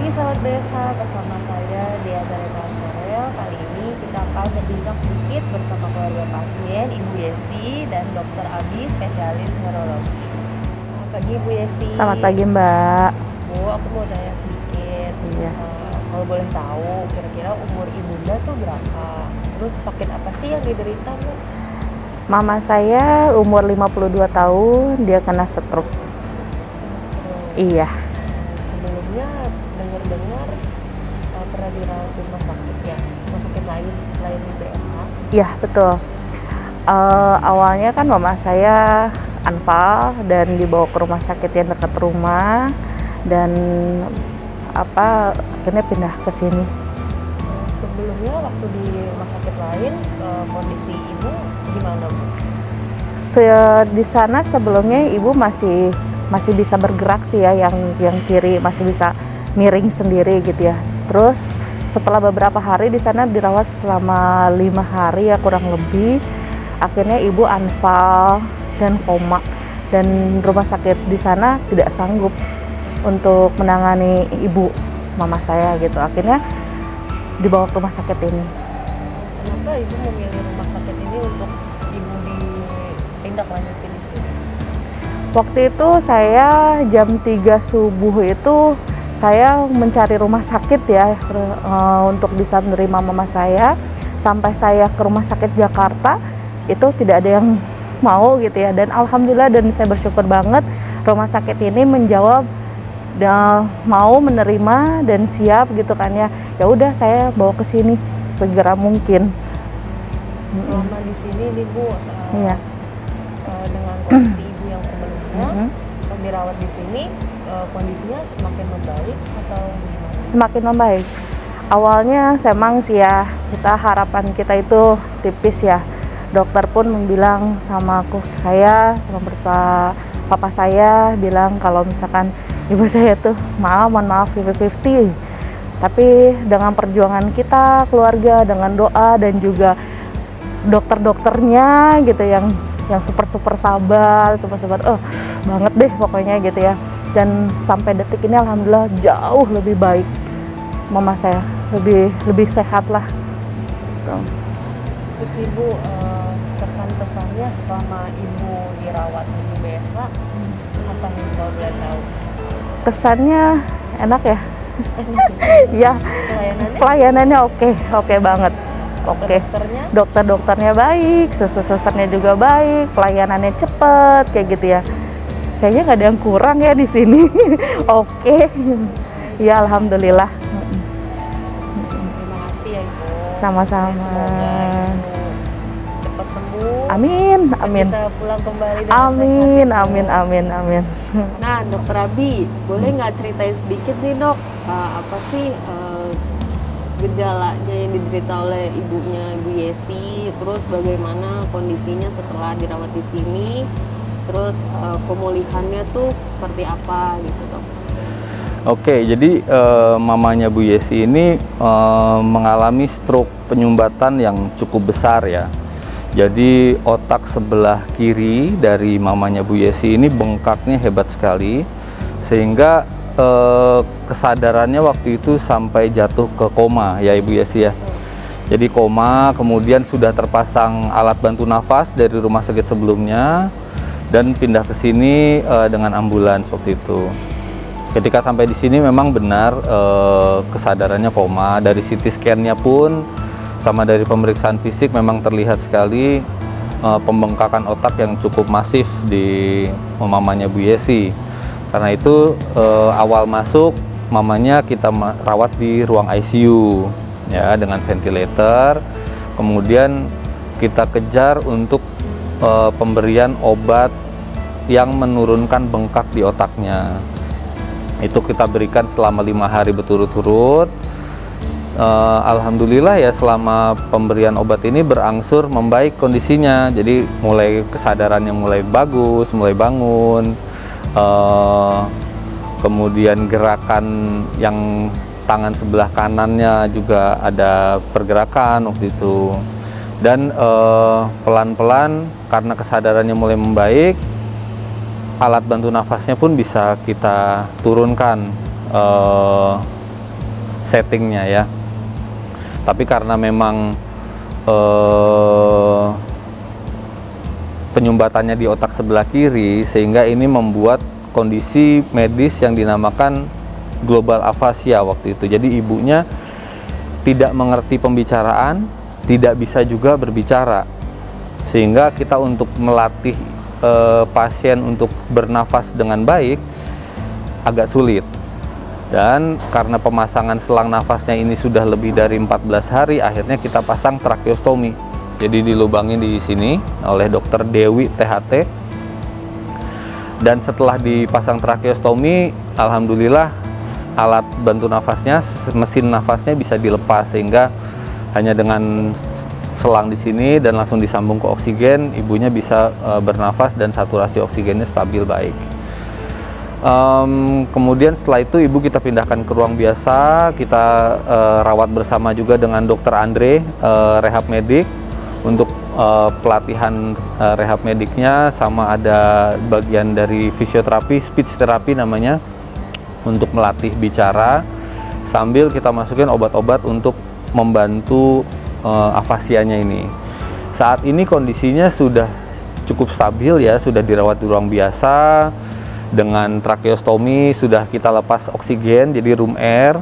pagi sahabat desa, bersama saya Dea Zarena Sorel. Kali ini kita akan berbincang sedikit bersama keluarga pasien Ibu Yesi dan Dokter Abi, spesialis neurologi. Selamat pagi Bu Yesi. Selamat pagi Mbak. Bu, aku mau tanya sedikit. Iya. Kalau boleh tahu, kira-kira umur ibunda tuh berapa? Terus sakit apa sih yang diderita Bu? Mama saya umur 52 tahun, dia kena stroke. Iya. Sebelumnya dengar-dengar pernah dirawat di rumah sakit ya? Rumah sakit lain selain BSH? Iya, betul. Awalnya kan mama saya anfal dan dibawa ke rumah sakit yang dekat rumah dan akhirnya pindah ke sini. Sebelumnya waktu di rumah sakit lain kondisi ibu gimana Bu? Di sana sebelumnya ibu masih bisa bergerak sih ya, yang kiri masih bisa miring sendiri gitu ya. Terus setelah beberapa hari di sana dirawat selama 5 hari ya kurang lebih, akhirnya ibu anfal dan koma, dan rumah sakit di sana tidak sanggup untuk menangani ibu mama saya gitu. Akhirnya dibawa ke rumah sakit ini. Kenapa ibu memilih rumah sakit ini untuk ibu ditindaklanjuti di sini? Waktu itu saya jam 3 subuh itu saya mencari rumah sakit ya untuk bisa menerima mama saya. Sampai saya ke rumah sakit Jakarta itu tidak ada yang mau gitu ya, dan alhamdulillah dan saya bersyukur banget rumah sakit ini menjawab dan mau menerima dan siap gitu kan ya. Ya udah saya bawa ke sini segera mungkin. Selama di sini nih Bu, Iya. dengan kondisi ibu yang sebelumnya, untuk dirawat di sini kondisinya semakin membaik atau gimana? Semakin membaik. Awalnya memang sih ya, harapan kita itu tipis ya. Dokter pun bilang sama saya sama papa saya bilang kalau misalkan ibu saya tuh mohon maaf 50-50. Tapi dengan perjuangan kita keluarga, dengan doa dan juga dokter-dokternya gitu yang super sabar, banget deh pokoknya gitu ya. Dan sampai detik ini alhamdulillah jauh lebih baik, mama saya lebih sehat lah. Terus ibu kesan-kesannya selama ibu dirawat di BSH apa nih kalau boleh tahu? Kesannya enak ya. Ya, pelayanannya oke banget. Oke. Dokter-dokternya baik, suster-susternya juga baik, pelayanannya cepet kayak gitu ya. Kayaknya nggak ada yang kurang ya di sini. Oke. Ya alhamdulillah. Terima kasih ya Ibu. Sama-sama. Semoga Ibu cepat sembuh. Amin. Bisa pulang kembali dengan sehat. Amin. Nah, Dokter Abi, boleh nggak ceritain sedikit nih Dok, apa sih gejalanya yang diderita oleh ibunya Ibu Yesi, terus bagaimana kondisinya setelah dirawat di sini, terus pemulihannya tuh seperti apa gitu Dok? Oke, jadi mamanya Bu Yesi ini mengalami stroke penyumbatan yang cukup besar ya. Jadi otak sebelah kiri dari mamanya Bu Yesi ini bengkaknya hebat sekali, sehingga kesadarannya waktu itu sampai jatuh ke koma ya Ibu Yesi ya. Jadi koma, kemudian sudah terpasang alat bantu nafas dari rumah sakit sebelumnya dan pindah ke sini dengan ambulans waktu itu. Ketika sampai di sini memang benar kesadarannya koma. Dari CT scan-nya pun sama dari pemeriksaan fisik memang terlihat sekali pembengkakan otak yang cukup masif di mamanya Bu Yesi. Karena itu awal masuk mamanya kita rawat di ruang ICU ya dengan ventilator. Kemudian kita kejar untuk pemberian obat yang menurunkan bengkak di otaknya. Itu kita berikan selama 5 hari berturut-turut. Alhamdulillah ya, selama pemberian obat ini berangsur membaik kondisinya. Jadi mulai kesadarannya mulai bagus, mulai bangun. Kemudian gerakan yang tangan sebelah kanannya juga ada pergerakan waktu itu. Dan pelan-pelan karena kesadarannya mulai membaik, alat bantu nafasnya pun bisa kita turunkan settingnya ya. Tapi karena memang penyumbatannya di otak sebelah kiri, sehingga ini membuat kondisi medis yang dinamakan global afasia waktu itu. Jadi ibunya tidak mengerti pembicaraan, tidak bisa juga berbicara, sehingga kita untuk melatih pasien untuk bernafas dengan baik agak sulit. Dan karena pemasangan selang nafasnya ini sudah lebih dari 14 hari, akhirnya kita pasang tracheostomi. Jadi dilubangi di sini oleh dokter Dewi THT. Dan setelah dipasang tracheostomi, alhamdulillah alat bantu nafasnya, mesin nafasnya bisa dilepas, sehingga hanya dengan selang di sini dan langsung disambung ke oksigen, ibunya bisa bernafas dan saturasi oksigennya stabil baik. Kemudian setelah itu ibu kita pindahkan ke ruang biasa, kita rawat bersama juga dengan dokter Andre, rehab medik, untuk pelatihan rehab mediknya, sama ada bagian dari fisioterapi, speech therapy namanya, untuk melatih bicara, sambil kita masukin obat-obat untuk membantu afasianya ini. Saat ini kondisinya sudah cukup stabil ya, sudah dirawat di ruang biasa dengan tracheostomi, sudah kita lepas oksigen jadi room air.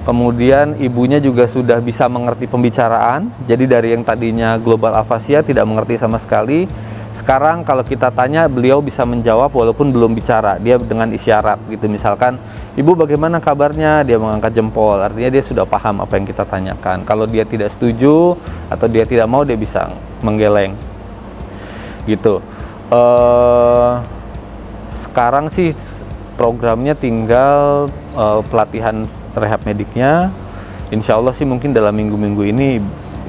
Kemudian ibunya juga sudah bisa mengerti pembicaraan. Jadi dari yang tadinya global afasia tidak mengerti sama sekali, sekarang kalau kita tanya beliau bisa menjawab walaupun belum bicara. Dia dengan isyarat gitu, misalkan, "Ibu bagaimana kabarnya?" Dia mengangkat jempol, artinya dia sudah paham apa yang kita tanyakan. Kalau dia tidak setuju atau dia tidak mau, dia bisa menggeleng gitu. Sekarang sih programnya tinggal pelatihan rehab mediknya. Insya Allah sih mungkin dalam minggu-minggu ini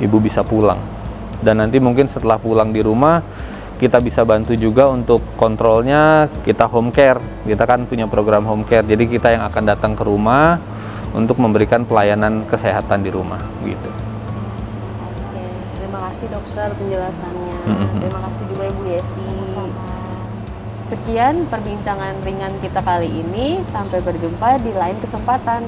ibu bisa pulang. Dan nanti mungkin setelah pulang di rumah, kita bisa bantu juga untuk kontrolnya. Kita home care, kita kan punya program home care. Jadi kita yang akan datang ke rumah untuk memberikan pelayanan kesehatan di rumah gitu. Oke, terima kasih dokter penjelasannya. Terima kasih juga Ibu Yesi. Sekian perbincangan ringan kita kali ini. Sampai berjumpa di lain kesempatan.